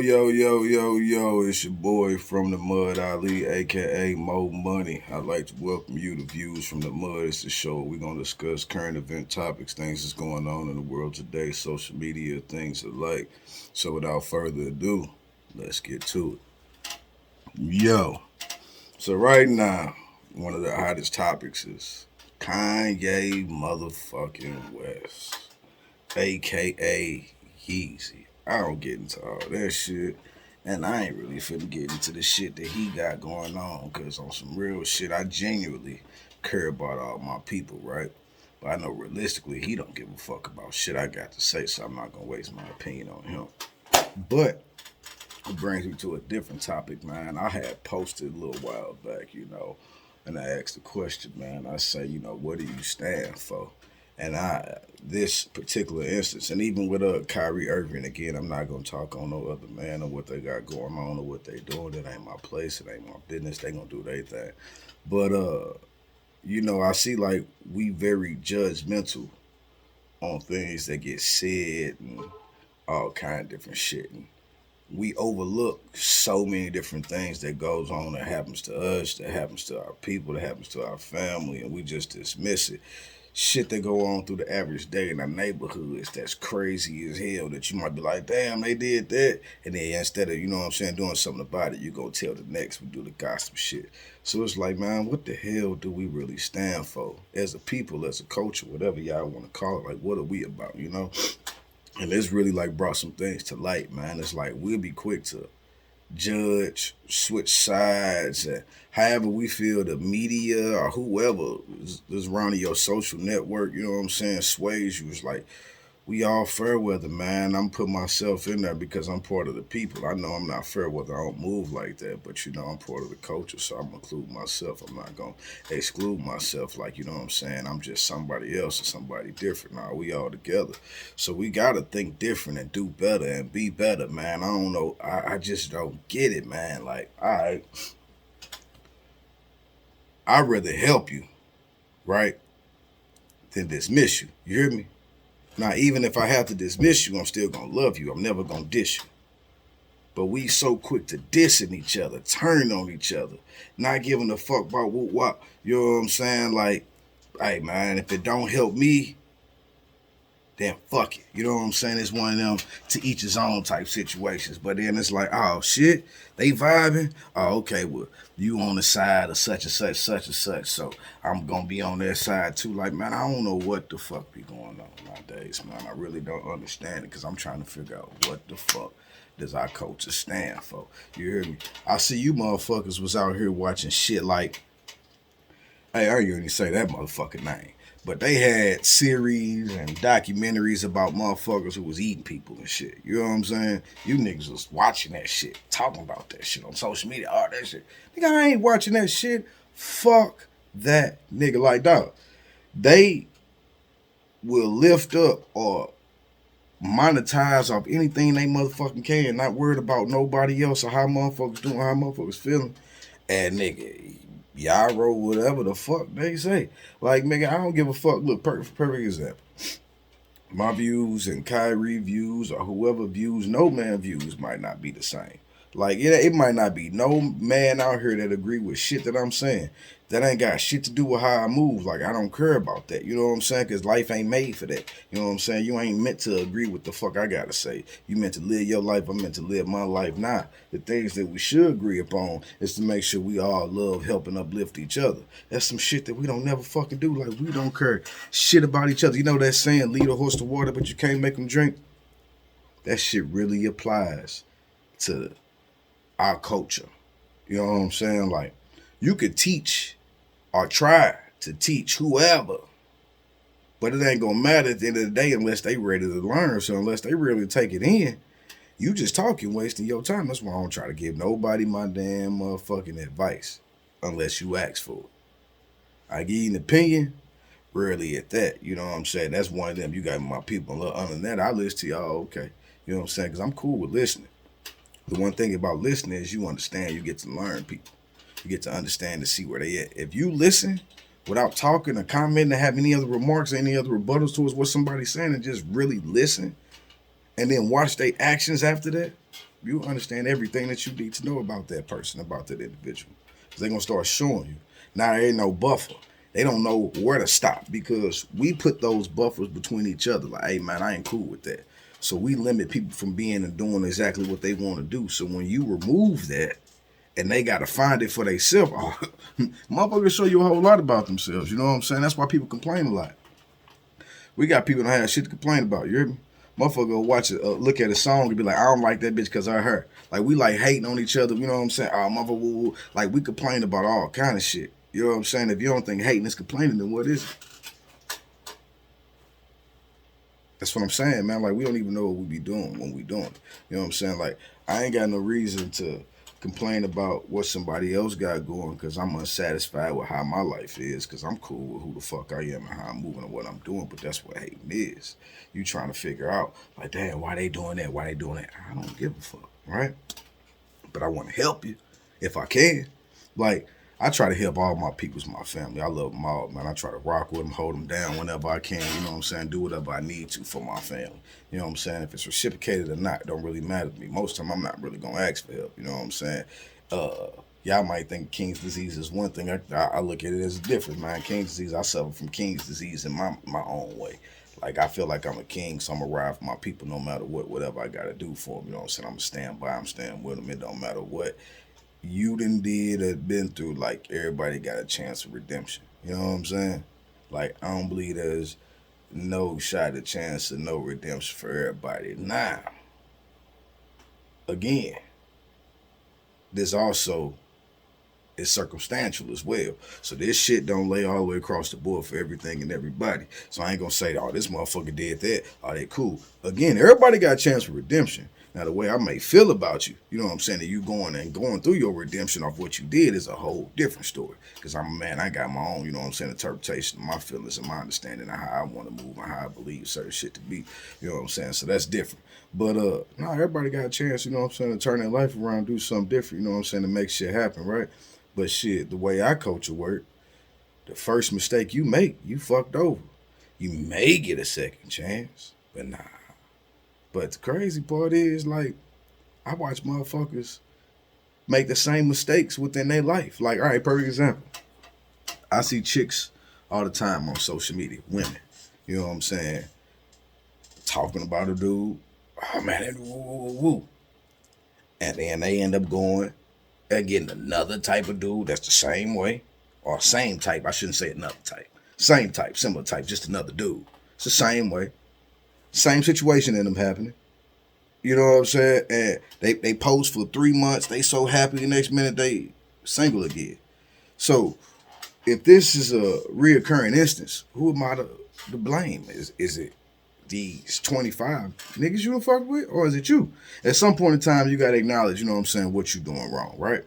Yo, it's your boy from the Mud Ali, aka Mo Money. I'd like to welcome you to Views from the Mud. It's the show. We're going to discuss current event topics, things that's going on in the world today, social media, things alike. So without further ado, let's get to it. So right now, one of the hottest topics is Kanye motherfucking West, aka Yeezy. I don't get into all that shit. And I ain't really finna get into the shit that he got going on, cause on some real shit, I genuinely care about all my people, right? But I know realistically he don't give a fuck about shit I got to say, so I'm not gonna waste my opinion on him. But it brings me to a different topic, man. I had posted a little while back, and I asked the question, man. I say, what do you stand for? And this particular instance, and even with Kyrie Irving, again, I'm not gonna talk on no other man or what they got going on or what they doing. It ain't my place. It ain't my business. They gonna do their thing. But I see like we very judgmental on things that get said and all kind of different shit. And we overlook so many different things that goes on that happens to us, that happens to our people, that happens to our family, and we just dismiss it. Shit that go on through the average day in our neighborhoods that's crazy as hell that you might be like, damn, they did that. And then instead of, doing something about it, you go tell the next, we do the gossip shit. So it's like, man, what the hell do we really stand for? As a people, as a culture, whatever y'all want to call it, like, what are we about? And it's really like brought some things to light, man. It's like we'll be quick to judge, switch sides, and however we feel the media or whoever is around your social network, sways you. It's like we all fair weather, man. I'm putting myself in there because I'm part of the people. I know I'm not fair weather. I don't move like that, but I'm part of the culture, so I'm gonna include myself. I'm not gonna exclude myself like I'm just somebody else or somebody different. Nah, we all together. So we gotta think different and do better and be better, man. I don't know. I just don't get it, man. Like, I'd rather help you, right, than dismiss you. You hear me? Now, even if I have to dismiss you, I'm still gonna love you. I'm never gonna diss you. But we so quick to dissing each other, turning on each other, not giving a fuck about what. You know what I'm saying? Like, hey man, if it don't help me, then fuck it. You know what I'm saying? It's one of them to each his own type situations. But then it's like, oh shit, they vibing. Oh, okay, well, you on the side of such and such, such and such. So I'm gonna be on their side too. Like, man, I don't know what the fuck be going on nowadays, man. I really don't understand it because I'm trying to figure out what the fuck does our culture stand for. You hear me? I see you motherfuckers was out here watching shit like, hey, I ain't even say that motherfucking name. But they had series and documentaries about motherfuckers who was eating people and shit. You know what I'm saying? You niggas was watching that shit, talking about that shit on social media, all that shit. Nigga, I ain't watching that shit. Fuck that nigga. Like, dog, they will lift up or monetize off anything they motherfucking can, not worried about nobody else or how motherfuckers doing, how motherfuckers feeling. And nigga, y'all roll whatever the fuck they say. Like, nigga, I don't give a fuck. Look, perfect example. My views and Kyrie views or whoever views, no man views might not be the same. Like, it might not be no man out here that agree with shit that I'm saying. That ain't got shit to do with how I move. Like, I don't care about that. You know what I'm saying? Because life ain't made for that. You know what I'm saying? You ain't meant to agree with the fuck I got to say. You meant to live your life. I'm meant to live my life. Nah, the things that we should agree upon is to make sure we all love, help, and uplift each other. That's some shit that we don't never fucking do. Like, we don't care shit about each other. You know that saying, lead a horse to water, but you can't make them drink? That shit really applies to our culture. You know what I'm saying? Like, you could teach or try to teach whoever, but it ain't gonna matter at the end of the day unless they ready to learn. So unless they really take it in, you just talking, wasting your time. That's why I don't try to give nobody my damn motherfucking advice unless you ask for it. I give you an opinion, rarely at that. You know what I'm saying? That's one of them. You got my people. Other than that, I listen to y'all. Okay. You know what I'm saying? Because I'm cool with listening. The one thing about listening is you understand, you get to learn people. You get to understand to see where they at. If you listen without talking or commenting or have any other remarks or any other rebuttals towards what somebody's saying and just really listen and then watch their actions after that, you'll understand everything that you need to know about that person, about that individual. Because they're going to start showing you. Now, there ain't no buffer. They don't know where to stop because we put those buffers between each other. Like, hey, man, I ain't cool with that. So we limit people from being and doing exactly what they want to do. So when you remove that and they got to find it for themselves, motherfuckers show you a whole lot about themselves. You know what I'm saying? That's why people complain a lot. We got people that have shit to complain about. You hear me? Motherfucker go watch it, look at a song and be like, I don't like that bitch because of her. Like, we like hating on each other. You know what I'm saying? Motherfucker, woo, woo. Like, we complain about all kind of shit. You know what I'm saying? If you don't think hating is complaining, then what is it? That's what I'm saying, man. Like, we don't even know what we be doing when we doing it. You know what I'm saying? Like, I ain't got no reason to complain about what somebody else got going because I'm unsatisfied with how my life is because I'm cool with who the fuck I am and how I'm moving and what I'm doing. But that's what hating is. You trying to figure out, like, damn, why they doing that? Why they doing that? I don't give a fuck, right? But I want to help you if I can. Like, I try to help all my peoples, my family. I love them all, man. I try to rock with them, hold them down whenever I can. You know what I'm saying? Do whatever I need to for my family. You know what I'm saying? If it's reciprocated or not, it don't really matter to me. Most of the time, I'm not really going to ask for help. You know what I'm saying? Y'all might think King's disease is one thing. I look at it as different, man. King's disease, I suffer from King's disease in my own way. Like, I feel like I'm a king, so I'm going to ride for my people no matter what, whatever I got to do for them. You know what I'm saying? I'm going to stand by them, stand with them. It don't matter what you done did or been through. Like, everybody got a chance of redemption. You know what I'm saying? Like, I don't believe there's no shot at chance of no redemption for everybody. Now, again, this also is circumstantial as well. So this shit don't lay all the way across the board for everything and everybody. So I ain't gonna say, oh, this motherfucker did that. Oh, they cool. Again, everybody got a chance for redemption. Now, the way I may feel about you, you know what I'm saying, that you going through your redemption off what you did is a whole different story. Because I'm a man, I got my own, you know what I'm saying, interpretation of my feelings and my understanding of how I want to move and how I believe certain shit to be. You know what I'm saying? So that's different. But no, everybody got a chance, you know what I'm saying, to turn their life around, do something different, you know what I'm saying, to make shit happen, right? But shit, the way I coach your work, the first mistake you make, you fucked over. You may get a second chance, but nah. But the crazy part is, like, I watch motherfuckers make the same mistakes within their life. Like, all right, perfect example. I see chicks all the time on social media, women, you know what I'm saying, talking about a dude, oh man, woo, woo, woo. And then they end up going and getting another type of dude that's the same way, or same type, I shouldn't say another type. Same type, similar type, just another dude. It's the same way. Same situation in them happening. You know what I'm saying? And they post for 3 months, they so happy, the next minute they single again. So if this is a reoccurring instance, who am I to blame? Is it these 25 niggas you don't fuck with, or is it you? At some point in time, you gotta acknowledge, you know what I'm saying, what you doing wrong, right?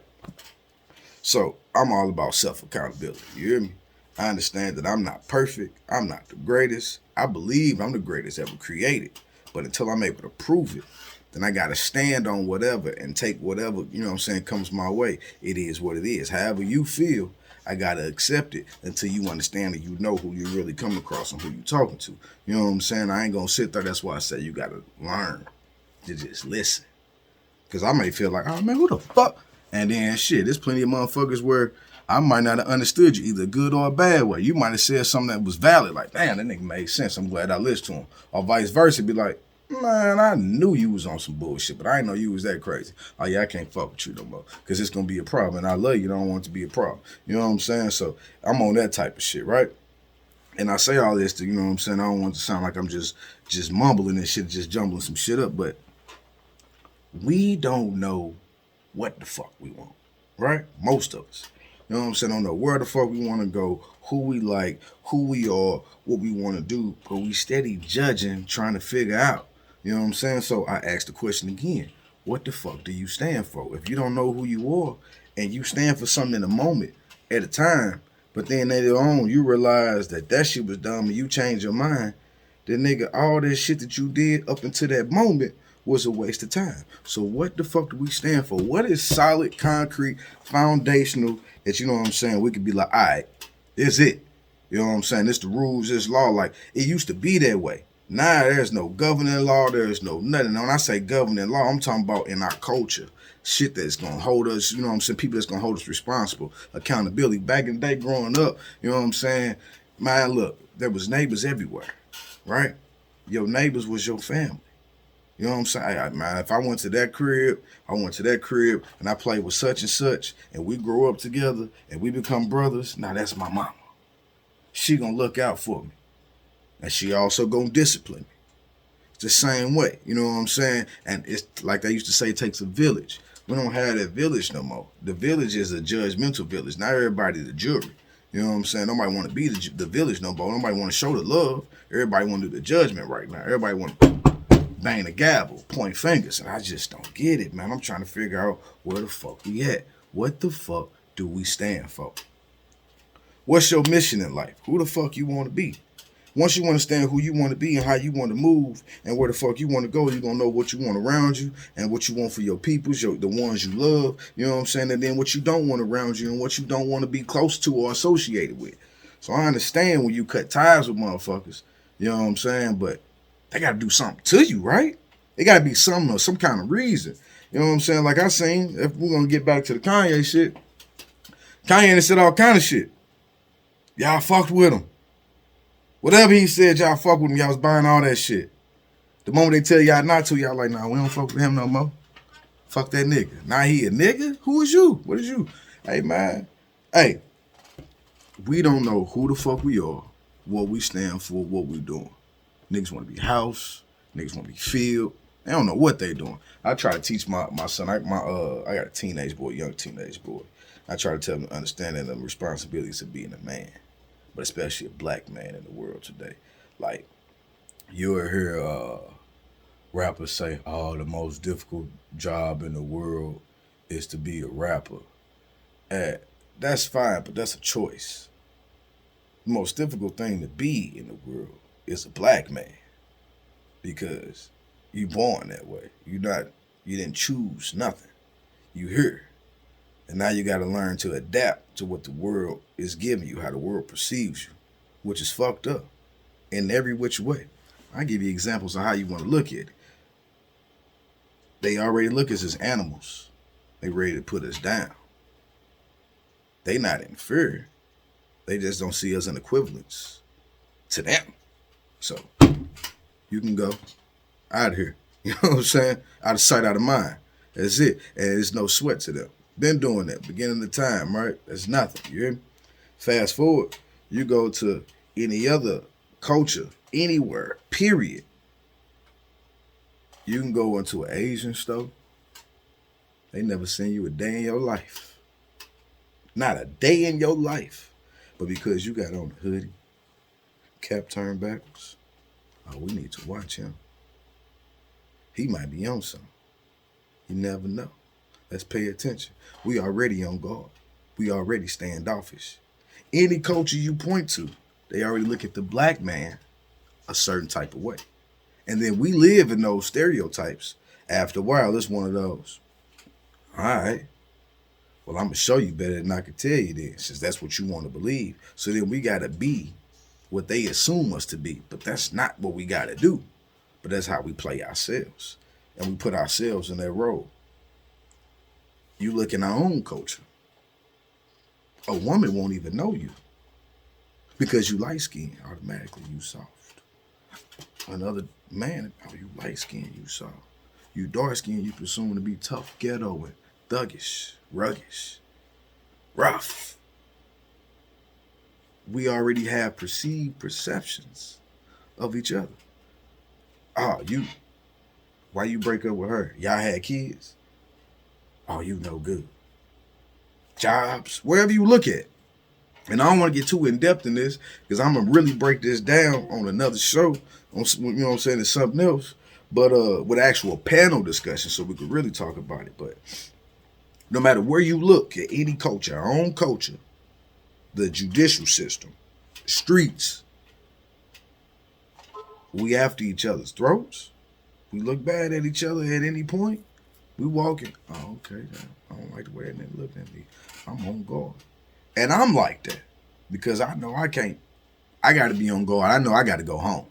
So I'm all about self-accountability. You hear me? I understand that I'm not perfect. I'm not the greatest. I believe I'm the greatest ever created. But until I'm able to prove it, then I gotta stand on whatever and take whatever, you know what I'm saying, comes my way. It is what it is. However you feel, I gotta accept it until you understand that you know who you're really coming across and who you're talking to. You know what I'm saying? I ain't gonna sit there. That's why I say you gotta learn to just listen. Because I may feel like, oh man, who the fuck? And then shit, there's plenty of motherfuckers where I might not have understood you either good or a bad way. You might have said something that was valid, like, damn, that nigga made sense. I'm glad I listened to him. Or vice versa, be like, man, I knew you was on some bullshit, but I didn't know you was that crazy. Oh yeah, I can't fuck with you no more. Because it's going to be a problem. And I love you. I don't want it to be a problem. You know what I'm saying? So I'm on that type of shit, right? And I say all this to, you know what I'm saying, I don't want it to sound like I'm just mumbling and shit, just jumbling some shit up, but we don't know what the fuck we want, right? Most of us. You know what I'm saying? Don't know where the fuck we want to go, who we like, who we are, what we want to do, but we steady judging, trying to figure out. You know what I'm saying? So I asked the question again, what the fuck do you stand for? If you don't know who you are and you stand for something in a moment at a time, but then later on you realize that shit was dumb and you change your mind, then nigga, all that shit that you did up until that moment was a waste of time. So what the fuck do we stand for? What is solid, concrete, foundational that, you know what I'm saying, we could be like, all right, this it. You know what I'm saying? This the rules, this law. Like, it used to be that way. Now there's no governing law, there's no nothing. And when I say governing law, I'm talking about in our culture. Shit that's gonna hold us, you know what I'm saying? People that's gonna hold us responsible. Accountability. Back in the day growing up, you know what I'm saying? Man, look, there was neighbors everywhere, right? Your neighbors was your family. You know what I'm saying? Man, if I went to that crib, and I played with such and such, and we grow up together, and we become brothers, now that's my mama. She gonna look out for me. And she also gonna discipline me. It's the same way, you know what I'm saying? And it's like they used to say, it takes a village. We don't have that village no more. The village is a judgmental village. Not everybody the jury. You know what I'm saying? Nobody want to be the village no more. Nobody want to show the love. Everybody want to do the judgment right now. Everybody want to bang the gavel, point fingers. And I just don't get it, man. I'm trying to figure out where the fuck we at. What the fuck do we stand for? What's your mission in life? Who the fuck you want to be? Once you understand who you want to be and how you want to move and where the fuck you want to go, you're going to know what you want around you and what you want for your peoples, the ones you love, you know what I'm saying? And then what you don't want around you and what you don't want to be close to or associated with. So I understand when you cut ties with motherfuckers, you know what I'm saying? But they got to do something to you, right? It got to be some kind of reason. You know what I'm saying? Like I seen, if we're going to get back to the Kanye shit, Kanye done said all kind of shit. Y'all fucked with him. Whatever he said, y'all fuck with him. Y'all was buying all that shit. The moment they tell y'all not to, y'all like, nah, we don't fuck with him no more. Fuck that nigga. Nah, he a nigga? Who is you? What is you? Hey, man. Hey, we don't know who the fuck we are, what we stand for, what we doing. Niggas want to be house. Niggas want to be field. They don't know what they doing. I try to teach my son. I got a teenage boy, young teenage boy. I try to tell him to understand the responsibilities of being a man, but especially a black man in the world today. Like, you'll hear rappers say, oh, the most difficult job in the world is to be a rapper. And that's fine, but that's a choice. The most difficult thing to be in the world is a black man, because you born that way. You didn't choose nothing. You here. And now you got to learn to adapt to what the world is giving you, how the world perceives you, which is fucked up in every which way. I give you examples of how you want to look at it. They already look at us as animals. They ready to put us down. They not inferior. They just don't see us in equivalence to them. So you can go out of here. You know what I'm saying? Out of sight, out of mind. That's it. And there's no sweat to them. Been doing that, beginning of time, right? That's nothing, you hear me? Fast forward, you go to any other culture, anywhere, period. You can go into an Asian store. They never seen you a day in your life. Not a day in your life. But because you got on a hoodie, cap turned backwards, oh, we need to watch him. He might be on something. You never know. Let's pay attention. We already on guard. We already standoffish. Any culture you point to, they already look at the black man a certain type of way. And then we live in those stereotypes. After a while, it's one of those. All right. Well, I'm going to show you better than I can tell you then, since that's what you want to believe. So then we got to be what they assume us to be. But that's not what we got to do. But that's how we play ourselves. And we put ourselves in that role. You look in our own culture. A woman won't even know you. Because you light skinned, automatically you soft. Another man, oh, you light skinned, you soft. You dark skinned, you presume to be tough, ghetto, and thuggish, ruggish, rough. We already have perceived perceptions of each other. Oh, why you break up with her? Y'all had kids? Oh, you no good. Jobs, wherever you look at. And I don't want to get too in-depth in this, because I'm going to really break this down on another show, on, you know what I'm saying, it's something else, but with actual panel discussion, so we could really talk about it. But no matter where you look at any culture, our own culture, the judicial system, streets, we after each other's throats. We look bad at each other at any point. We walking, oh, okay, I don't like the way that nigga looked at me. I'm on guard. And I'm like that because I know I can't, I got to be on guard. I know I got to go home.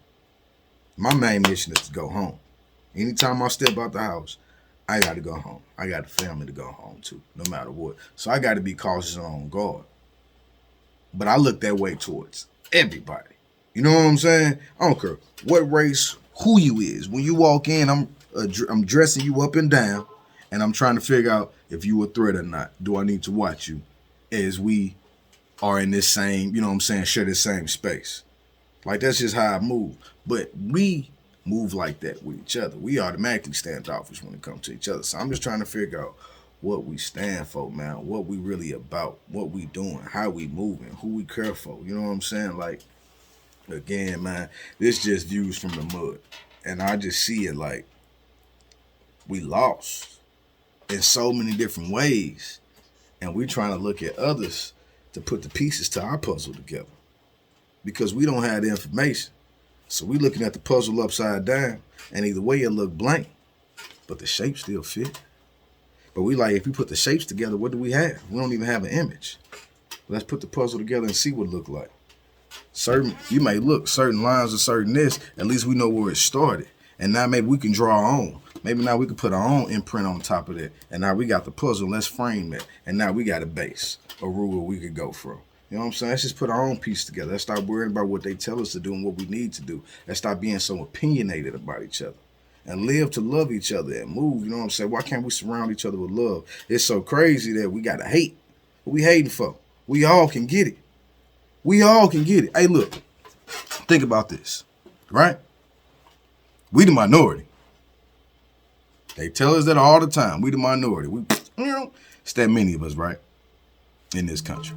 My main mission is to go home. Anytime I step out the house, I got to go home. I got a family to go home to, no matter what. So I got to be cautious and on guard. But I look that way towards everybody. You know what I'm saying? I don't care what race, who you is. When you walk in, I'm dressing you up and down, and I'm trying to figure out if you a threat or not. Do I need to watch you as we are in this same, you know what I'm saying, share this same space? Like, that's just how I move. But we move like that with each other. We automatically standoffish when it comes to each other. So I'm just trying to figure out what we stand for, man. What we really about. What we doing. How we moving. Who we care for. You know what I'm saying? Like, again, man, this just views from the mud. And I just see it like we lost in so many different ways. And we trying to look at others to put the pieces to our puzzle together. Because we don't have the information. So we looking at the puzzle upside down, and either way it look blank, but the shape still fit. But we like, if we put the shapes together, what do we have? We don't even have an image. Let's put the puzzle together and see what it look like. You may look certain lines or certain this, at least we know where it started. And now maybe we can draw our own. Maybe now we can put our own imprint on top of that. And now we got the puzzle, let's frame that. And now we got a base, a rule we could go from. You know what I'm saying? Let's just put our own piece together. Let's stop worrying about what they tell us to do and what we need to do. Let's stop being so opinionated about each other and live to love each other and move. You know what I'm saying? Why can't we surround each other with love? It's so crazy that we got to hate. What we hating for? We all can get it. We all can get it. Hey, look, think about this, right? We the minority. They tell us that all the time. We the minority. It's that many of us, right? In this country.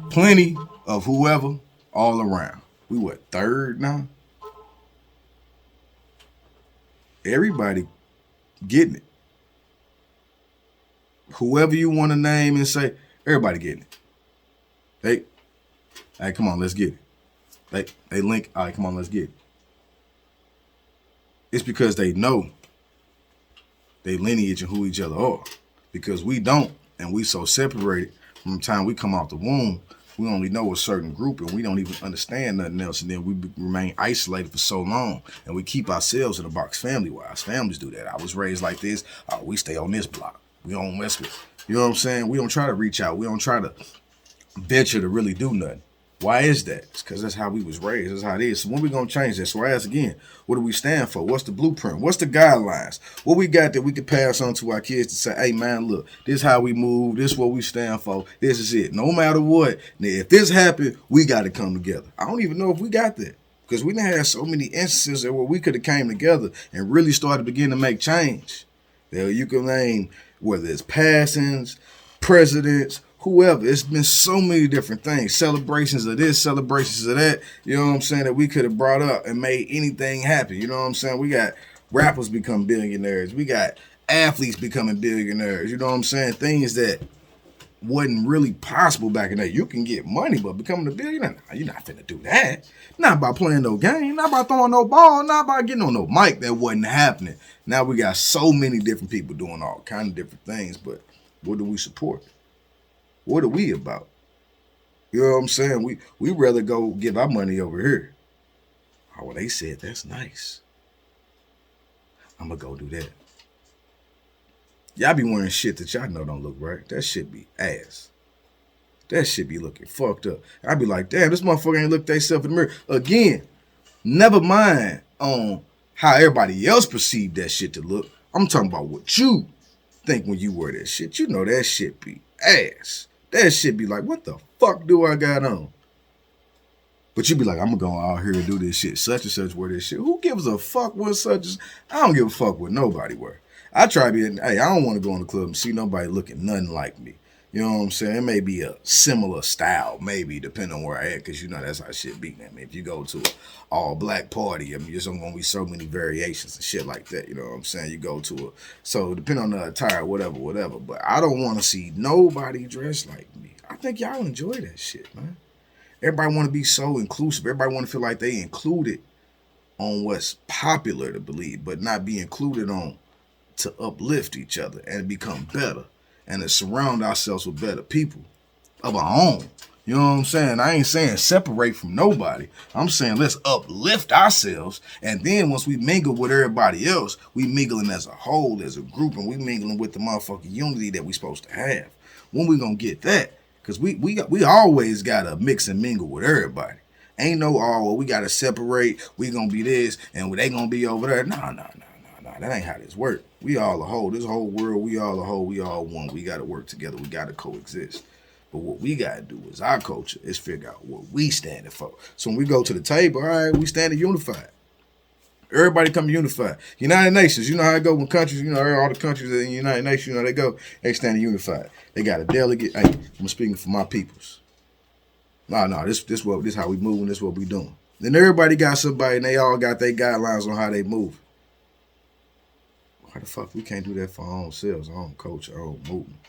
Plenty of whoever all around. We what, third now? Everybody getting it. Whoever you want to name and say, everybody getting it. Hey, come on, let's get it. They link, all right, come on, let's get it. It's because they know they lineage and who each other are. Because we don't, and we so separated from the time we come out the womb, we only know a certain group and we don't even understand nothing else. And then we remain isolated for so long and we keep ourselves in a box family-wise. Families do that. I was raised like this. We stay on this block. We don't mess with it. You know what I'm saying? We don't try to reach out. We don't try to venture to really do nothing. Why is that? It's because that's how we was raised. That's how it is. So when we going to change that? So I ask again, what do we stand for? What's the blueprint? What's the guidelines? What we got that we can pass on to our kids to say, hey, man, look, this is how we move. This is what we stand for. This is it. No matter what. Now, if this happened, we got to come together. I don't even know if we got that because we done had so many instances where we could have came together and really started beginning to make change. Now, you can name whether it's passings, presidents, whoever. It's been so many different things. Celebrations of this, celebrations of that. You know what I'm saying? That we could have brought up and made anything happen. You know what I'm saying? We got rappers become billionaires. We got athletes becoming billionaires. You know what I'm saying? Things that wasn't really possible back in the day. You can get money, but becoming a billionaire, nah, you're not finna do that. Not by playing no game, not by throwing no ball, not by getting on no mic. That wasn't happening. Now we got so many different people doing all kind of different things, but what do we support? What are we about? You know what I'm saying? We rather go give our money over here. Oh, well, they said that's nice. I'm going to go do that. Y'all be wearing shit that y'all know don't look right. That shit be ass. That shit be looking fucked up. I be like, damn, this motherfucker ain't looked themselves in the mirror. Again, never mind on how everybody else perceived that shit to look. I'm talking about what you think when you wear that shit. You know that shit be ass. That shit be like, what the fuck do I got on? But you be like, I'm going to go out here and do this shit, such and such, wear this shit. Who gives a fuck what such as? I don't give a fuck what nobody wear. I try to be, hey, I don't want to go in the club and see nobody looking nothing like me. You know what I'm saying? It may be a similar style, maybe, depending on where I at, because you know that's how shit be. I mean, if you go to an all-black party, I mean, there's going to be so many variations and shit like that. You know what I'm saying? You go to so depending on the attire, whatever. But I don't want to see nobody dressed like me. I think y'all enjoy that shit, man. Everybody want to be so inclusive. Everybody want to feel like they included on what's popular to believe, but not be included on to uplift each other and become better and to surround ourselves with better people of our own. You know what I'm saying? I ain't saying separate from nobody. I'm saying let's uplift ourselves. And then once we mingle with everybody else, we mingling as a whole, as a group, and we mingling with the motherfucking unity that we supposed to have. When we gonna get that? Because we always gotta mix and mingle with everybody. Ain't no, oh, well, we gotta separate. We gonna be this, and they gonna be over there. Nah. That ain't how this work. We all a whole. This whole world, we all a whole. We all one. We gotta work together. We gotta coexist. But what we got to do is our culture is figure out what we standing for. So when we go to the table, all right, we standing unified. Everybody come unified. United Nations, you know how it go when countries, all the countries in the United Nations, they standing unified. They got a delegate. Hey, I'm speaking for my peoples. No, this how we moving, this what we doing. Then everybody got somebody and they all got their guidelines on how they move. Why the fuck we can't do that for our own selves, our own culture, our own movement?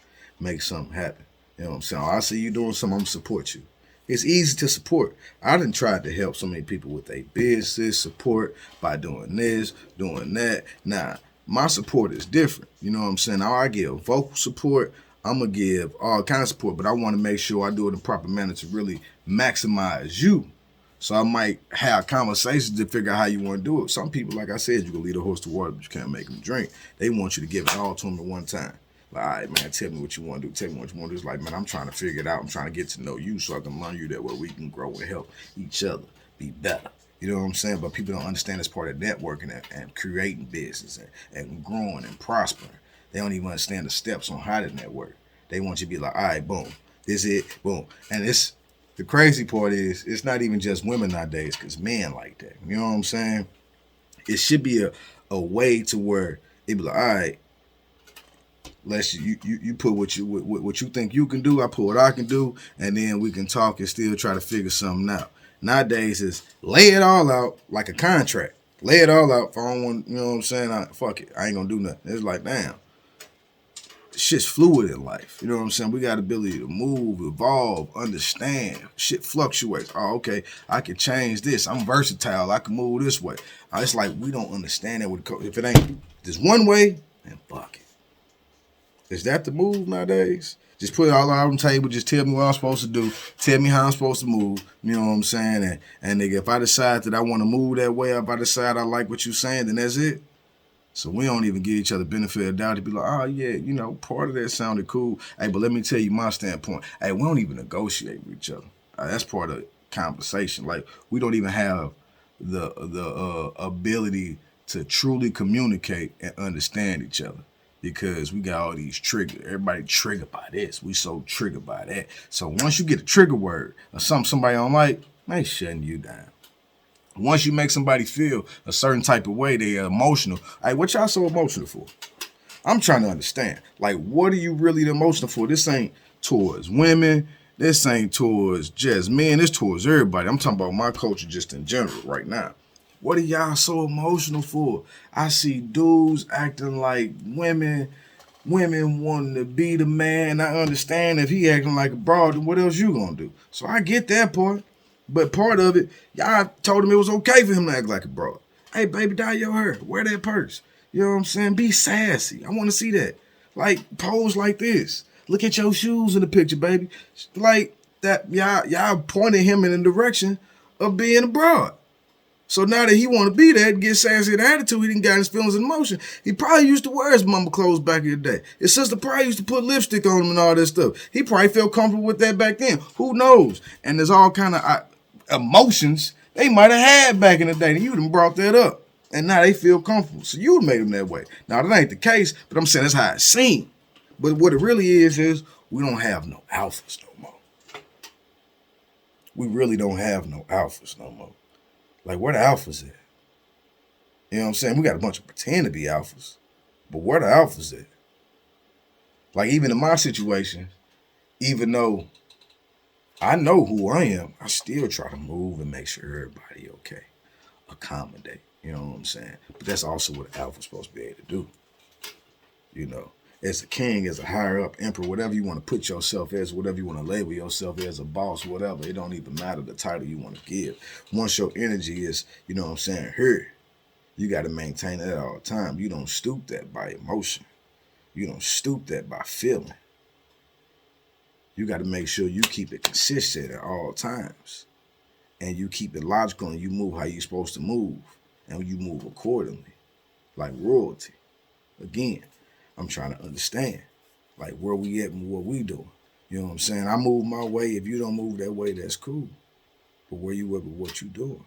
Make something happen. You know what I'm saying? I see you doing something, I'm going to support you. It's easy to support. I done tried to help so many people with their business, support by doing this, doing that. Nah, my support is different. You know what I'm saying? Now I give vocal support. I'm going to give all kinds of support, but I want to make sure I do it in the proper manner to really maximize you. So I might have conversations to figure out how you want to do it. Some people, like I said, you can lead a horse to water, but you can't make them drink. They want you to give it all to them at one time. Like, all right, man, tell me what you want to do. Tell me what you want to do. It's like, man, I'm trying to figure it out. I'm trying to get to know you so I can learn you that way we can grow and help each other be better. You know what I'm saying? But people don't understand this part of networking and creating business and growing and prospering. They don't even understand the steps on how to network. They want you to be like, all right, boom, this is it, boom. And the crazy part is it's not even just women nowadays because men like that. You know what I'm saying? It should be a way to where it be like, all right, let's you put what you think you can do. I put what I can do, and then we can talk and still try to figure something out. Nowadays is lay it all out like a contract. Lay it all out. If I don't want, you know what I'm saying? Fuck it. I ain't gonna do nothing. It's like, damn, shit's fluid in life. You know what I'm saying? We got the ability to move, evolve, understand. Shit fluctuates. Oh, okay, I can change this. I'm versatile. I can move this way. It's like we don't understand that if it ain't this one way, then fuck it. Is that the move nowadays? Just put it all out on the table. Just tell me what I'm supposed to do. Tell me how I'm supposed to move. You know what I'm saying? And nigga, if I decide that I want to move that way, if I decide I like what you're saying, then that's it. So we don't even give each other benefit of the doubt to be like, oh yeah, part of that sounded cool. Hey, but let me tell you my standpoint. Hey, we don't even negotiate with each other. That's part of the conversation. Like we don't even have the ability to truly communicate and understand each other. Because we got all these triggers. Everybody triggered by this. We so triggered by that. So once you get a trigger word or something somebody don't like, they shutting you down. Once you make somebody feel a certain type of way, they're emotional. Hey, what y'all so emotional for? I'm trying to understand. Like, what are you really emotional for? This ain't towards women. This ain't towards just men. This towards everybody. I'm talking about my culture just in general right now. What are y'all so emotional for? I see dudes acting like women wanting to be the man. I understand if he acting like a broad, then what else you gonna do? So I get that part. But part of it, y'all told him it was okay for him to act like a broad. Hey, baby, dye your hair. Wear that purse. You know what I'm saying? Be sassy. I want to see that. Like, pose like this. Look at your shoes in the picture, baby. Like, that y'all pointed him in the direction of being a broad. So now that he want to be that, get sassy and attitude, he didn't got his feelings and emotion. He probably used to wear his mama clothes back in the day. His sister probably used to put lipstick on him and all that stuff. He probably felt comfortable with that back then. Who knows? And there's all kind of emotions they might have had back in the day. And you done brought that up. And now they feel comfortable. So you made them that way. Now, that ain't the case, but I'm saying that's how it seemed. But what it really is we don't have no alphas no more. We really don't have no alphas no more. Like, where the alphas at? You know what I'm saying? We got a bunch of pretend to be alphas. But where the alphas at? Like, even in my situation, even though I know who I am, I still try to move and make sure everybody okay. Accommodate. You know what I'm saying? But that's also what an alpha's supposed to be able to do. You know, as a king, as a higher up emperor, whatever you want to put yourself as, whatever you want to label yourself as, a boss, whatever, it don't even matter the title you want to give. Once your energy is, you know what I'm saying, here, you got to maintain that all the time. You don't stoop that by emotion. You don't stoop that by feeling. You got to make sure you keep it consistent at all times. And you keep it logical and you move how you're supposed to move. And you move accordingly. Like royalty. Again, I'm trying to understand. Like where we at and what we doing. You know what I'm saying? I move my way. If you don't move that way, that's cool. But where you at with what you doing?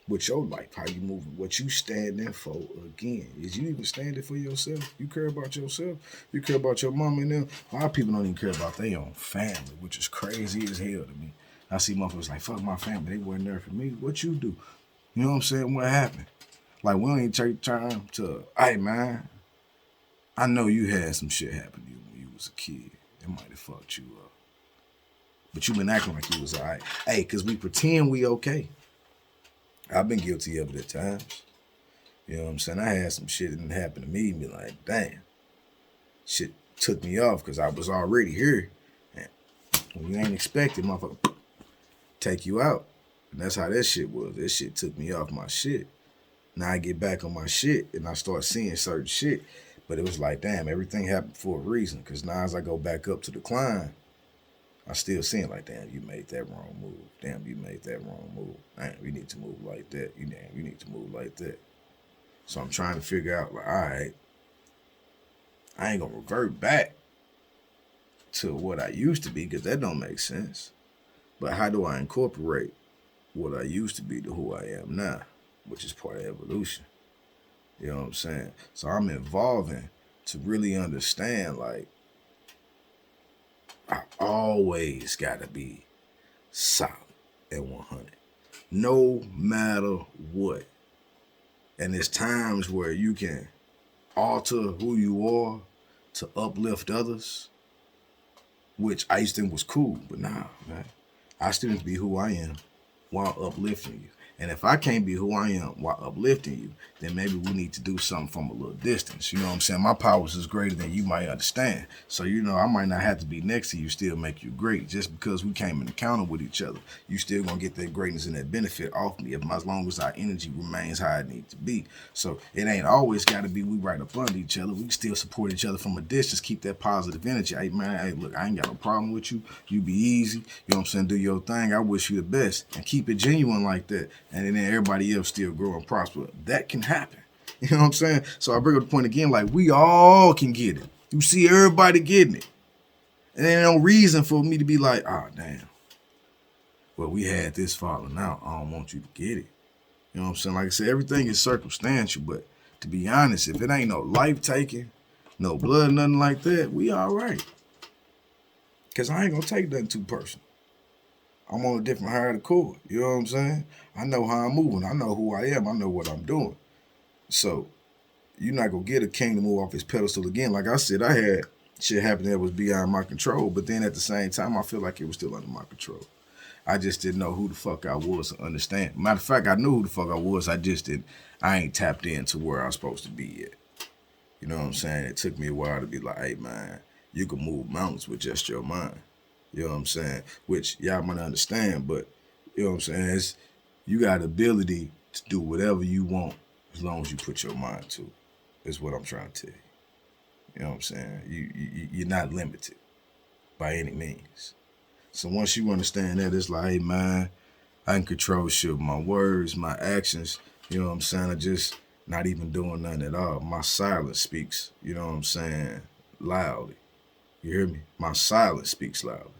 With your life, how you moving, what you standing for again. Is you even standing for yourself? You care about yourself? You care about your mama and them? A lot of people don't even care about their own family, which is crazy as hell to me. I see motherfuckers like, fuck my family, they weren't there for me. What you do? You know what I'm saying? What happened? Like, we don't even take time to, hey man, I know you had some shit happen to you when you was a kid. It might have fucked you up. But you been acting like you was all right. Hey, because we pretend we okay. I've been guilty of it at times. You know what I'm saying? I had some shit that didn't happen to me and be like, damn. Shit took me off because I was already here. And when you ain't expected, motherfucker, take you out. And that's how that shit was. That shit took me off my shit. Now I get back on my shit and I start seeing certain shit. But it was like, damn, everything happened for a reason. Because now as I go back up to the climb, I still seeing like, damn, you made that wrong move. Damn, you made that wrong move. Damn, you need to move like that. You need to move like that. So I'm trying to figure out, like, all right, I ain't gonna revert back to what I used to be because that don't make sense. But how do I incorporate what I used to be to who I am now, which is part of evolution? You know what I'm saying? So I'm evolving to really understand, like, I always gotta be solid and 100, no matter what. And there's times where you can alter who you are to uplift others, which I used to think was cool, but nah, man. I still need to be who I am while uplifting you. And if I can't be who I am while uplifting you, then maybe we need to do something from a little distance. You know what I'm saying? My powers is greater than you might understand. So, you know, I might not have to be next to you, still make you great. Just because we came in encounter with each other, you still gonna get that greatness and that benefit off me as long as our energy remains how it needs to be. So it ain't always gotta be we right up under each other. We can still support each other from a distance, keep that positive energy. Hey man, hey look, I ain't got no problem with you. You be easy. You know what I'm saying? Do your thing. I wish you the best. And keep it genuine like that. And then everybody else still grow and prosper. That can happen. You know what I'm saying? So I bring up the point again, like we all can get it. You see everybody getting it. And there ain't no reason for me to be like, oh, damn. Well, we had this falling out. I don't want you to get it. You know what I'm saying? Like I said, everything is circumstantial. But to be honest, if it ain't no life taking, no blood, nothing like that, we all right. Because I ain't going to take nothing too personal. I'm on a different higher accord. You know what I'm saying? I know how I'm moving. I know who I am. I know what I'm doing. So you're not going to get a king to move off his pedestal again. Like I said, I had shit happen that was beyond my control. But then at the same time, I feel like it was still under my control. I just didn't know who the fuck I was to understand. Matter of fact, I knew who the fuck I was. I ain't tapped into where I was supposed to be yet. You know what I'm saying? It took me a while to be like, hey, man, you can move mountains with just your mind. You know what I'm saying? Which y'all might understand, but you know what I'm saying? You got the ability to do whatever you want as long as you put your mind to it, is what I'm trying to tell you. You know what I'm saying? You're not limited by any means. So once you understand that, it's like, hey, man, I can control shit with my words, my actions. You know what I'm saying? I just not even doing nothing at all. My silence speaks, you know what I'm saying, loudly. You hear me? My silence speaks loudly.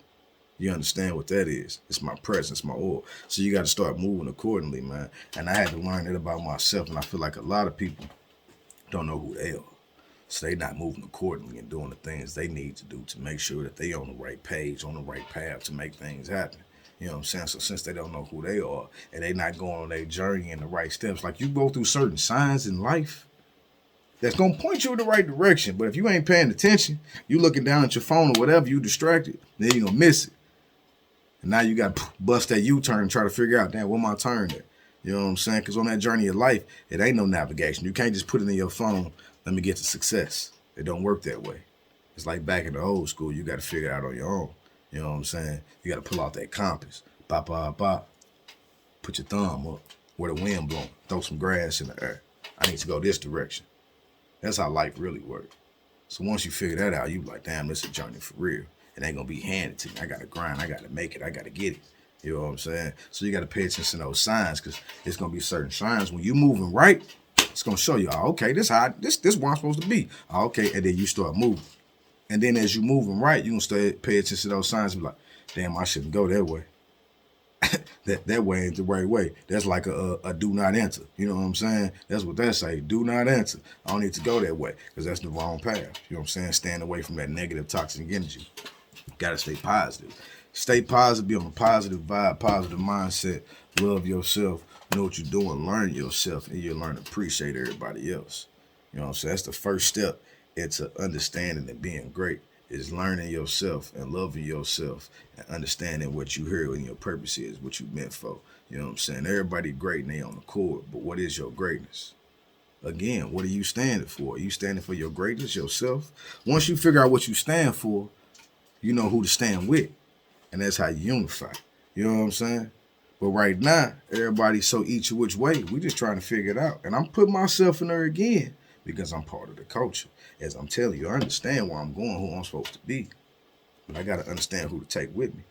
You understand what that is? It's my presence, my aura. So you got to start moving accordingly, man. And I had to learn that about myself. And I feel like a lot of people don't know who they are. So they not moving accordingly and doing the things they need to do to make sure that they on the right page, on the right path to make things happen. You know what I'm saying? So since they don't know who they are and they not going on their journey in the right steps, like you go through certain signs in life that's going to point you in the right direction. But if you ain't paying attention, you looking down at your phone or whatever, you distracted, then you're going to miss it. And now you got to bust that U-turn and try to figure out, damn, where my turn at? You know what I'm saying? Because on that journey of life, it ain't no navigation. You can't just put it in your phone, let me get to success. It don't work that way. It's like back in the old school, you got to figure it out on your own. You know what I'm saying? You got to pull out that compass. Bop, bop, bop. Put your thumb up where the wind blowing. Throw some grass in the air. I need to go this direction. That's how life really works. So once you figure that out, you like, damn, this is a journey for real. It ain't gonna be handed to me. I gotta grind. I gotta make it. I gotta get it. You know what I'm saying? So you gotta pay attention to those signs, because it's gonna be certain signs when you moving right. It's gonna show you, oh, okay, this where I'm supposed to be. Oh, okay, and then you start moving. And then as you moving right, you gonna start pay attention to those signs and be like, damn, I shouldn't go that way. that way ain't the right way. That's like a do not enter. You know what I'm saying? That's what that say. Do not enter. I don't need to go that way, because that's the wrong path. You know what I'm saying? Stand away from that negative, toxic energy. Gotta stay positive. Stay positive, be on a positive vibe, positive mindset. Love yourself. Know what you're doing. Learn yourself, and you'll learn to appreciate everybody else. You know what I'm saying? That's the first step into understanding and being great, is learning yourself and loving yourself and understanding what you hear and your purpose is, what you meant for. You know what I'm saying? Everybody great and they on the court, but what is your greatness? Again, what are you standing for? Are you standing for your greatness, yourself? Once you figure out what you stand for, you know who to stand with, and that's how you unify. You know what I'm saying? But right now, everybody's so each which way. We just trying to figure it out. And I'm putting myself in there again because I'm part of the culture. As I'm telling you, I understand where I'm going, who I'm supposed to be. But I got to understand who to take with me.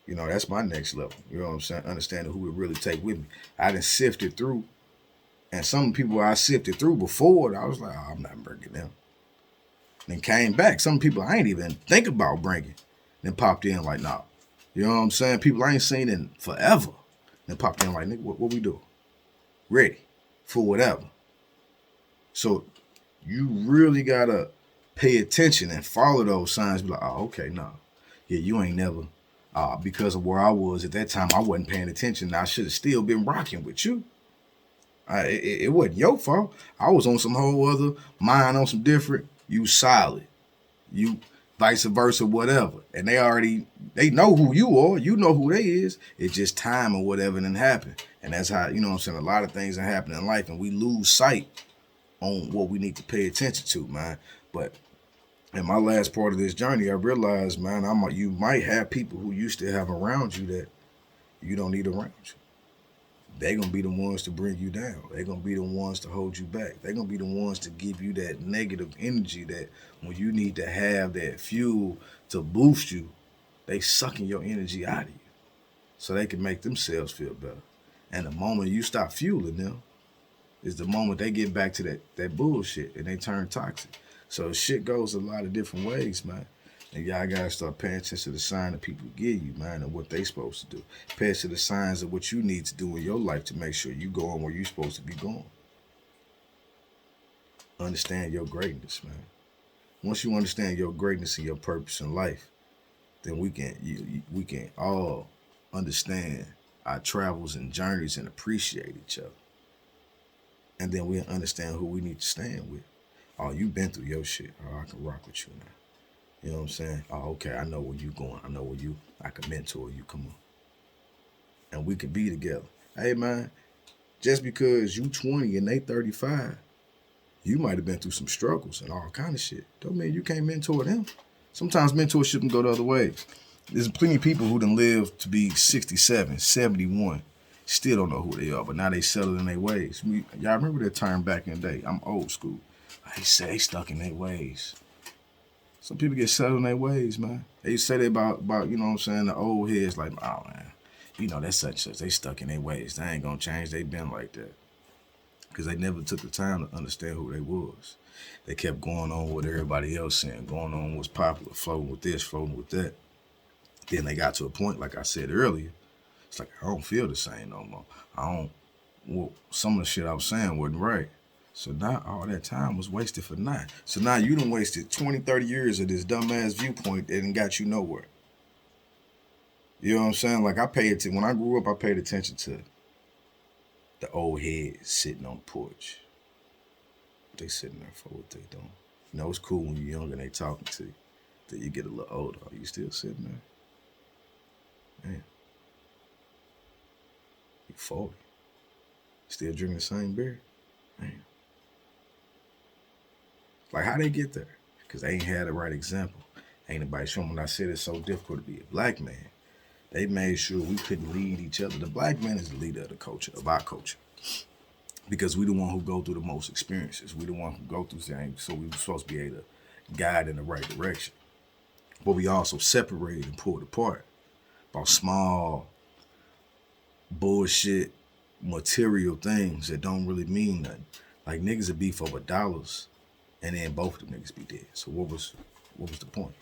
You know, that's my next level. You know what I'm saying? Understanding who to really take with me. I done sifted through. And some people I sifted through before, I was like, oh, I'm not bringing them. Then came back. Some people I ain't even think about bringing. Then popped in like, nah. You know what I'm saying? People I ain't seen in forever. Then popped in like, nigga, what we do? Ready for whatever. So you really got to pay attention and follow those signs. Be like, oh, okay, no. Yeah, you ain't never, because of where I was at that time, I wasn't paying attention. I should have still been rocking with you. It wasn't your fault. I was on some whole other mind, on some different. You solid. You vice versa, whatever. And they know who you are. You know who they is. It's just time or whatever didn't happen. And that's how, you know what I'm saying, a lot of things that happen in life and we lose sight on what we need to pay attention to, man. But in my last part of this journey, I realized, man, you might have people who you still have around you that you don't need around you. They're going to be the ones to bring you down. They're going to be the ones to hold you back. They're going to be the ones to give you that negative energy that when you need to have that fuel to boost you, they sucking your energy out of you so they can make themselves feel better. And the moment you stop fueling them is the moment they get back to that bullshit and they turn toxic. So shit goes a lot of different ways, man. And y'all gotta start paying attention to the sign that people give you, man, and what they supposed to do. Pay attention to the signs of what you need to do in your life to make sure you going where you supposed to be going. Understand your greatness, man. Once you understand your greatness and your purpose in life, then we can all understand our travels and journeys and appreciate each other. And then we understand who we need to stand with. Oh, you been through your shit. Oh, I can rock with you now. You know what I'm saying? Oh, okay, I know where you going. I know I can mentor you. Come on. And we can be together. Hey, man, just because you 20 and they 35, you might have been through some struggles and all kind of shit. Don't mean you can't mentor them. Sometimes mentorship can go the other ways. There's plenty of people who done live to be 67, 71, still don't know who they are, but now they settled in their ways. Y'all remember that term back in the day? I'm old school. They say they stuck in their ways. Some people get settled in their ways, man. They say that about, you know what I'm saying, the old heads like, oh, man, you know, that's such. They stuck in their ways. They ain't going to change. They been like that. Because they never took the time to understand who they was. They kept going on with everybody else saying, going on what's popular, floating with this, floating with that. Then they got to a point, like I said earlier, it's like, I don't feel the same no more. Some of the shit I was saying wasn't right. So now all that time was wasted for nothing. So now you done wasted 20, 30 years of this dumbass viewpoint that done got you nowhere. You know what I'm saying? Like when I grew up, I paid attention to the old heads sitting on the porch. What they sitting there for, what they doing. You know, it's cool when you're young and they talking to you. Then you get a little older. Are you still sitting there? Man. You 40. Still drinking the same beer? Man. Like, how they get there? Because they ain't had the right example. Ain't nobody showing. When I said it's so difficult to be a black man, they made sure we couldn't lead each other. The black man is the leader of the culture, of our culture. Because we the one who go through the most experiences. We the one who go through things, so we were supposed to be able to guide in the right direction. but we also separated and pulled apart about small bullshit material things that don't really mean nothing. Like niggas would beef over dollars, and then both of them niggas be dead. So what was the point?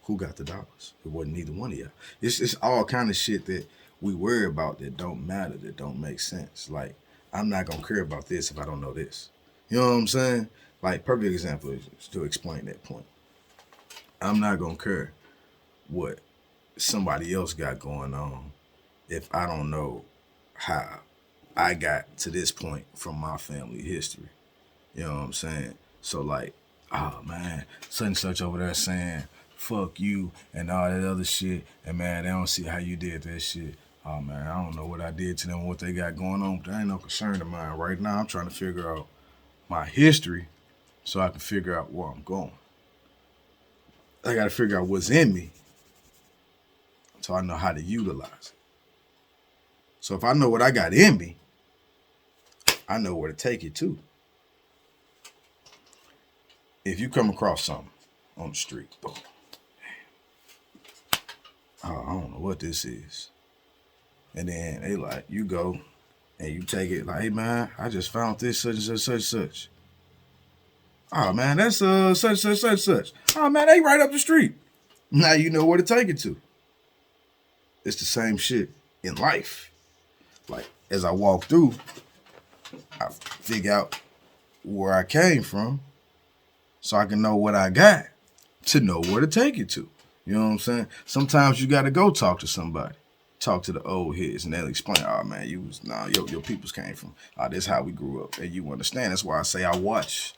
Who got the dollars? It wasn't neither one of y'all. It's all kind of shit that we worry about that don't matter, that don't make sense. Like, I'm not gonna care about this if I don't know this. You know what I'm saying? Like, perfect example is to explain that point. I'm not gonna care what somebody else got going on if I don't know how I got to this point from my family history. You know what I'm saying? So like, oh man, such and such over there saying fuck you and all that other shit, and man, they don't see how you did that shit. Oh man, I don't know what I did to them, what they got going on, but that ain't no concern of mine. Right now, I'm trying to figure out my history so I can figure out where I'm going. I gotta figure out what's in me so I know how to utilize it. So if I know what I got in me, I know where to take it to. If you come across something on the street, boom, I don't know what this is. And then they like, you go and you take it like, hey man, I just found this such and such, such, such. Oh man, that's such, such, such, such. Oh man, they right up the street. Now you know where to take it to. It's the same shit in life. Like, as I walk through, I figure out where I came from so I can know what I got to know where to take it to. You know what I'm saying? Sometimes you got to go talk to somebody. Talk to the old heads, and they'll explain, oh man, your peoples came from, this is how we grew up. And you understand. That's why I say I watch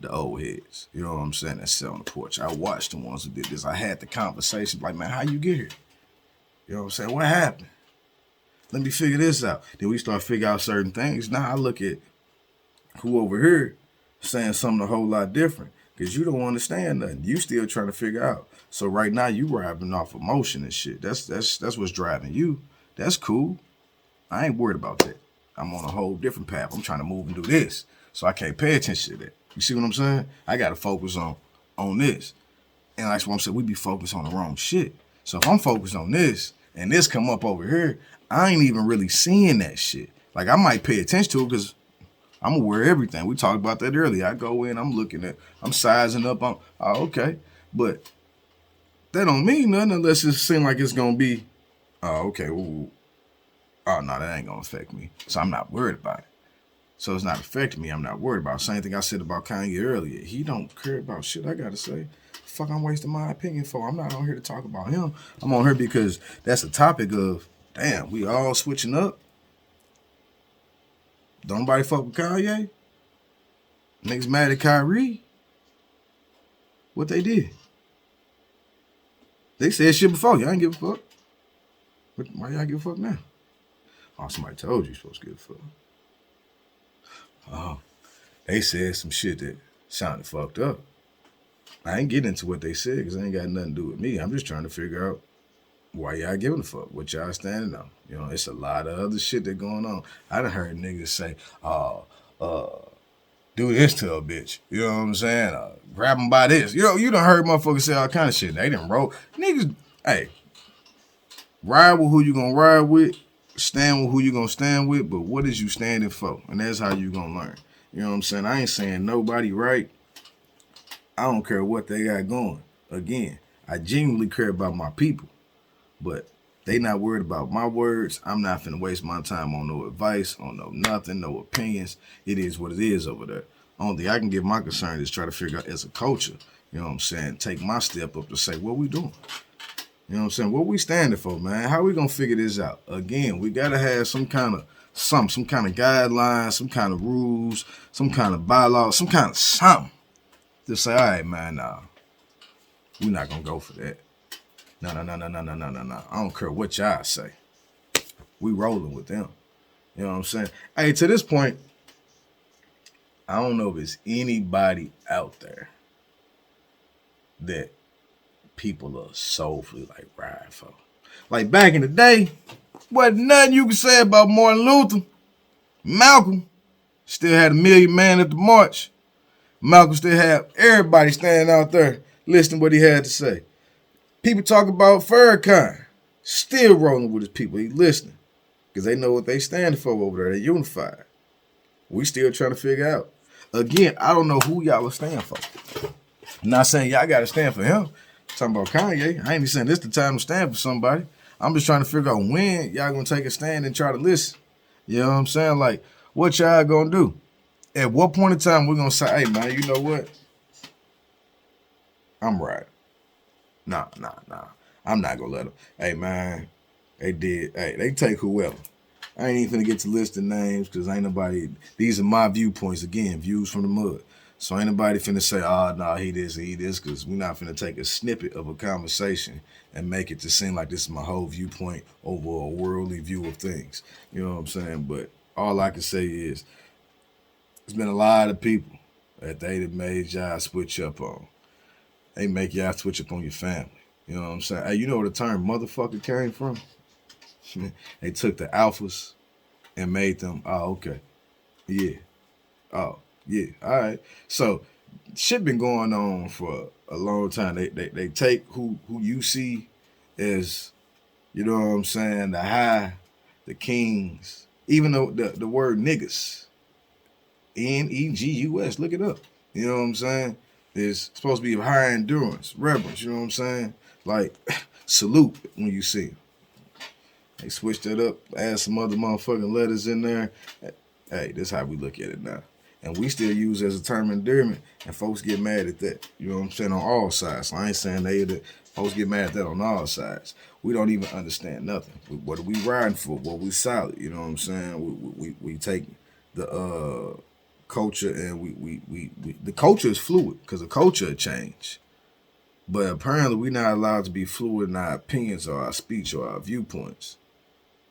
the old heads. You know what I'm saying? That sit on the porch. I watched the ones who did this. I had the conversation like, man, how you get here? You know what I'm saying? What happened? Let me figure this out. Then we start figuring out certain things. Now I look at who over here saying something a whole lot different because you don't understand nothing. You still trying to figure out. So right now you riding off emotion and shit. That's what's driving you. That's cool. I ain't worried about that. I'm on a whole different path. I'm trying to move and do this. So I can't pay attention to that. You see what I'm saying? I got to focus on this. And that's what I'm saying. We be focused on the wrong shit. So if I'm focused on this and this come up over here, I ain't even really seeing that shit. Like, I might pay attention to it because I'm aware of everything. We talked about that earlier. I go in, I'm sizing up. Okay. But that don't mean nothing unless it seems like it's going to be, okay. Ooh, oh, no, that ain't going to affect me. So I'm not worried about it. So it's not affecting me. I'm not worried about it. Same thing I said about Kanye earlier. He don't care about shit I got to say. Fuck, I'm wasting my opinion for. I'm not on here to talk about him. I'm on here because that's a topic of, damn, we all switching up. Don't nobody fuck with Kanye? Niggas mad at Kyrie? What they did? They said shit before. Y'all ain't give a fuck. Why y'all give a fuck now? Oh, somebody told you you're supposed to give a fuck. Oh, they said some shit that sounded fucked up. I ain't getting into what they said because it ain't got nothing to do with me. I'm just trying to figure out why y'all giving a fuck, what y'all standing on. You know, it's a lot of other shit that going on. I done heard niggas say, do this to a bitch. You know what I'm saying? Grab them by this. You know, you done heard motherfuckers say all kind of shit. They done roll. Niggas, hey, ride with who you gonna ride with, stand with who you gonna stand with, but what is you standing for? And that's how you gonna learn. You know what I'm saying? I ain't saying nobody right. I don't care what they got going. Again, I genuinely care about my people, but they not worried about my words. I'm not finna waste my time on no advice, on no nothing, no opinions. It is what it is over there. Only thing I can give my concern is try to figure out as a culture, you know what I'm saying, take my step up to say, what we doing? You know what I'm saying? What we standing for, man? How we gonna figure this out? Again, we gotta have some kind of guidelines, some kind of rules, some kind of bylaws, some kind of something to say, all right, man, nah, we're not gonna go for that. No. I don't care what y'all say. We rolling with them. You know what I'm saying? Hey, to this point, I don't know if it's anybody out there that people are soulfully like ride for. Like back in the day, wasn't nothing you could say about Martin Luther. Malcolm still had 1 million man at the march. Malcolm still had everybody standing out there Listen to what he had to say. People talk about Farrakhan. Still rolling with his people. He listening. Because they know what they stand for over there. They unified. We still trying to figure out. Again, I don't know who y'all are standing for. I'm not saying y'all got to stand for him. I'm talking about Kanye. I ain't even saying this the time to stand for somebody. I'm just trying to figure out when y'all going to take a stand and try to listen. You know what I'm saying? Like, what y'all going to do? At what point in time we're going to say, hey, man, you know what? I'm right. Nah. I'm not going to let them. Hey, man, they take whoever. I ain't even finna get to list the names because ain't nobody, these are my viewpoints, again, views from the mud. So ain't nobody finna say, oh, nah, he this, because we're not finna take a snippet of a conversation and make it to seem like this is my whole viewpoint over a worldly view of things. You know what I'm saying? But all I can say is, there's been a lot of people that they have made y'all switch up on. They make y'all switch up on your family. You know what I'm saying? Hey, you know where the term motherfucker came from? They took the alphas and made them, oh, okay. Yeah. Oh, yeah. All right. So shit been going on for a long time. They take who you see as, you know what I'm saying, the high, the kings, even though the word niggas, Negus, look it up. You know what I'm saying? Is supposed to be of high endurance, reverence, you know what I'm saying? Like, salute when you see them. They switched that up, add some other motherfucking letters in there. Hey, that's how we look at it now. And we still use it as a term of endearment, and folks get mad at that. You know what I'm saying? On all sides. So I ain't saying that folks get mad at that on all sides. We don't even understand nothing. What are we riding for? What we solid? You know what I'm saying? We take the culture and we the culture is fluid because the culture change. But apparently we're not allowed to be fluid in our opinions or our speech or our viewpoints.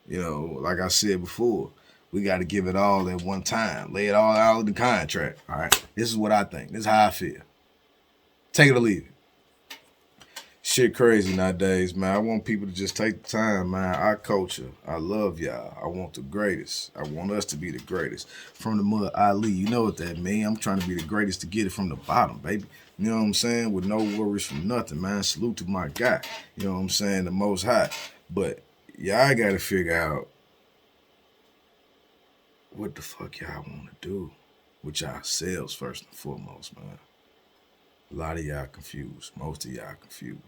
You know, like I said before, we got to give it all at one time. Lay it all out in the contract. All right. This is what I think. This is how I feel. Take it or leave it. Shit crazy nowadays, man. I want people to just take the time, man. Our culture. I love y'all. I want the greatest. I want us to be the greatest. From the mud, Ali. You know what that mean. I'm trying to be the greatest to get it from the bottom, baby. You know what I'm saying? With no worries from nothing, man. Salute to my guy. You know what I'm saying? The most high. But y'all got to figure out what the fuck y'all want to do with yourselves first and foremost, man. A lot of y'all confused. Most of y'all confused.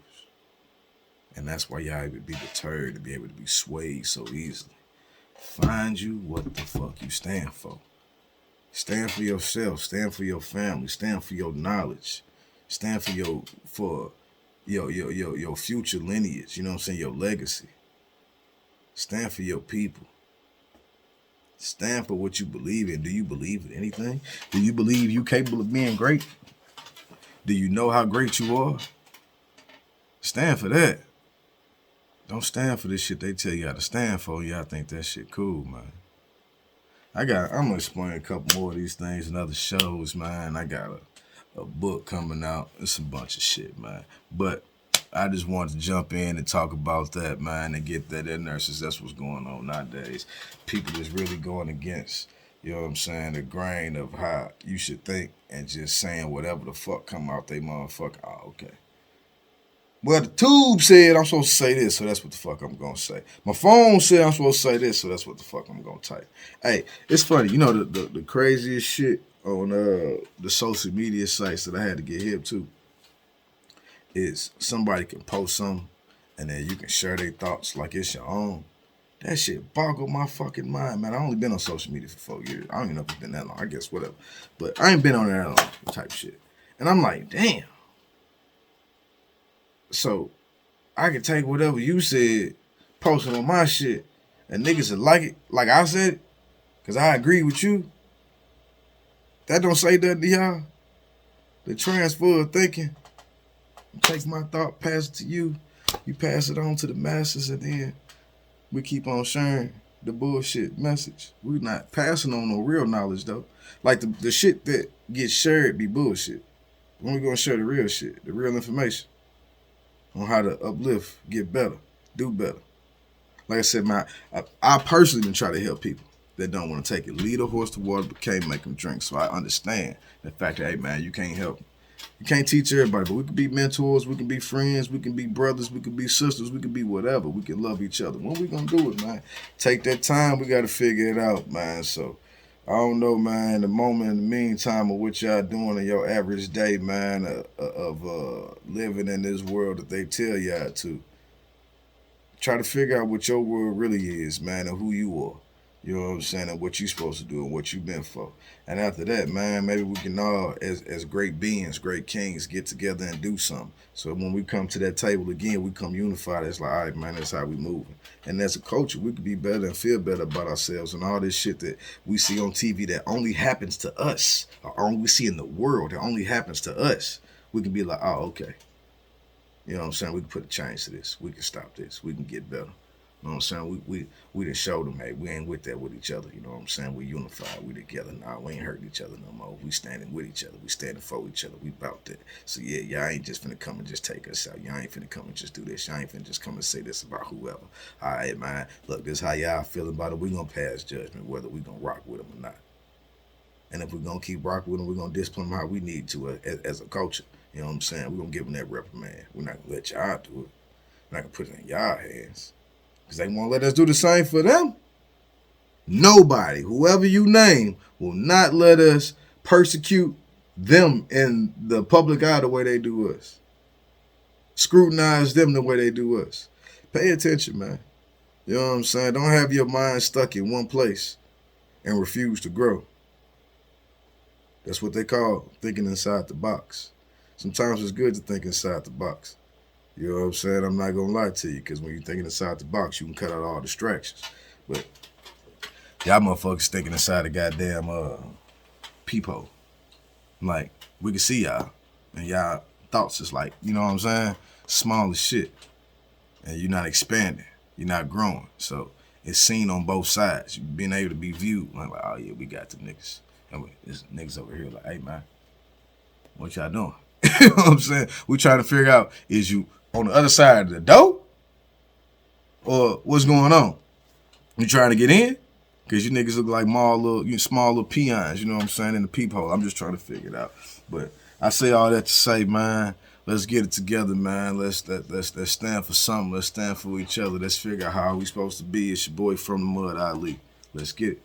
And that's why y'all would be deterred to be able to be swayed so easily. Find you what the fuck you stand for. Stand for yourself. Stand for your family. Stand for your knowledge. Stand for your future lineage. You know what I'm saying? Your legacy. Stand for your people. Stand for what you believe in. Do you believe in anything? Do you believe you capable of being great? Do you know how great you are? Stand for that. Don't stand for this shit they tell you how to stand for. Y'all think that shit cool, man. I'm gonna explain a couple more of these things in other shows, man. I got a book coming out. It's a bunch of shit, man. But I just wanted to jump in and talk about that, man, and get that in there since that's what's going on nowadays. People is really going against, you know what I'm saying, the grain of how you should think and just saying whatever the fuck come out they motherfucker. Oh, okay. Well, the tube said I'm supposed to say this, so that's what the fuck I'm gonna say. My phone said I'm supposed to say this, so that's what the fuck I'm gonna type. Hey, it's funny, you know the craziest shit on the social media sites that I had to get hip to is somebody can post something and then you can share their thoughts like it's your own. That shit boggled my fucking mind, man. I only been on social media for 4 years. I don't even know if it's been that long. I guess whatever. But I ain't been on there that long type shit. And I'm like, damn. So I can take whatever you said, post it on my shit, and niggas would like it, like I said it, because I agree with you. That don't say nothing to y'all. The transfer of thinking. Take my thought, pass it to you. You pass it on to the masses, and then we keep on sharing the bullshit message. We're not passing on no real knowledge, though. Like the shit that gets shared be bullshit. When we gonna share the real shit, the real information on how to uplift, get better, do better. Like I said, man, I personally been trying to help people that don't want to take it. Lead a horse to water, but can't make them drink. So I understand the fact that, hey, man, you can't help them. You can't teach everybody, but we can be mentors, we can be friends, we can be brothers, we can be sisters, we can be whatever. We can love each other. When we gonna do it, man? Take that time. We got to figure it out, man. So I don't know, man. The moment, in the meantime, of what y'all doing in your average day, man, of living in this world that they tell y'all to. Try to figure out what your world really is, man, and who you are. You know what I'm saying? And what you supposed to do and what you been for. And after that, man, maybe we can all, as great beings, great kings, get together and do something. So when we come to that table again, we come unified. It's like, all right, man, that's how we moving. And as a culture, we could be better and feel better about ourselves and all this shit that we see on TV that only happens to us, or only we see in the world that only happens to us. We can be like, oh, okay. You know what I'm saying? We can put a change to this. We can stop this. We can get better. You know what I'm saying? We done showed them, hey, we ain't with that with each other. You know what I'm saying? We unified. We together now. We ain't hurting each other no more. We standing with each other. We standing for each other. We about that. So yeah, y'all ain't just finna come and just take us out. Y'all ain't finna come and just do this. Y'all ain't finna just come and say this about whoever. All right, man. Look, this how y'all feeling about it. We gonna pass judgment whether we gonna rock with them or not. And if we're gonna keep rocking with them, we're gonna discipline them how we need to as a culture. You know what I'm saying? We're gonna give them that reprimand. We're not gonna let y'all do it. We're not gonna put it in y'all hands. Because they won't let us do the same for them. Nobody, whoever you name, will not let us persecute them in the public eye the way they do us. Scrutinize them the way they do us. Pay attention, man. You know what I'm saying? Don't have your mind stuck in one place and refuse to grow. That's what they call thinking inside the box. Sometimes it's good to think inside the box. You know what I'm saying? I'm not going to lie to you, because when you're thinking inside the box, you can cut out all distractions. But y'all motherfuckers thinking inside the goddamn peephole. Like, we can see y'all, and y'all thoughts is like, you know what I'm saying? Small as shit. And you're not expanding. You're not growing. So it's seen on both sides. You being able to be viewed. Like, oh yeah, we got the niggas. And there's niggas over here like, hey man, what y'all doing? You know what I'm saying? We trying to figure out, is you on the other side of the door? Or what's going on? You trying to get in? Because you niggas look like small little peons, you know what I'm saying, in the peephole. I'm just trying to figure it out. But I say all that to say, man, let's get it together, man. Let's stand for something. Let's stand for each other. Let's figure out how we supposed to be. It's your boy from the mud, Ali. Let's get it.